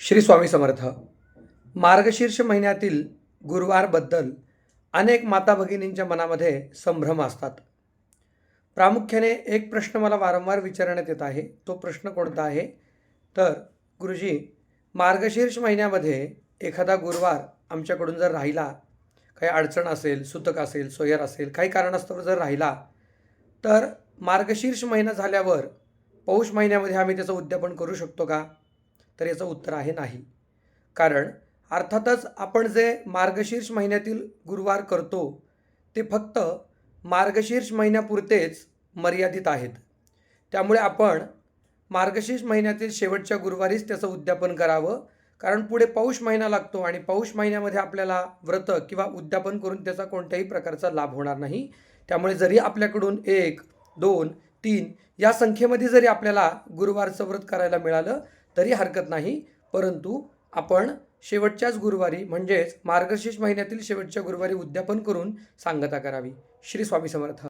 श्री स्वामी समर्थ. मार्गशीर्ष महिन्यातील गुरुवारबद्दल अनेक माता भगिनींच्या मनामध्ये संभ्रम असतात. प्रामुख्याने एक प्रश्न मला वारंवार विचारण्यात येत आहे. तो प्रश्न कोणता आहे तर, गुरुजी, मार्गशीर्ष महिन्यामध्ये एखादा गुरुवार आमच्याकडून जर राहिला, काही अडचण असेल, सुतक असेल, सोयर असेल, काही कारणास्तव जर राहिला, तर मार्गशीर्ष महिना झाल्यावर पौष महिन्यामध्ये आम्ही त्याचं उद्यापन करू शकतो का? तर याचं उत्तर आहे नाही. कारण अर्थातच आपण जे मार्गशीर्ष महिन्यातील गुरुवार करतो ते फक्त मार्गशीर्ष महिन्यापुरतेच मर्यादित आहेत. त्यामुळे आपण मार्गशीर्ष महिन्यातील शेवटच्या गुरुवारीच त्याचं उद्यापन करावं. कारण पुढे पौष महिना लागतो आणि पौष महिन्यामध्ये आपल्याला व्रत किंवा उद्यापन करून त्याचा कोणत्याही प्रकारचा लाभ होणार नाही. त्यामुळे जरी आपल्याकडून 1, 2, 3 या संख्येमध्ये जरी आपल्याला गुरुवारचं व्रत करायला मिळालं तरी हरकत नाही. परंतु आपण शेवटच्याच गुरुवारी म्हणजेच मार्गशीर्ष महिन्यातील शेवटच्या गुरुवारी उद्यापन करून सांगता करावी. श्री स्वामी समर्थ.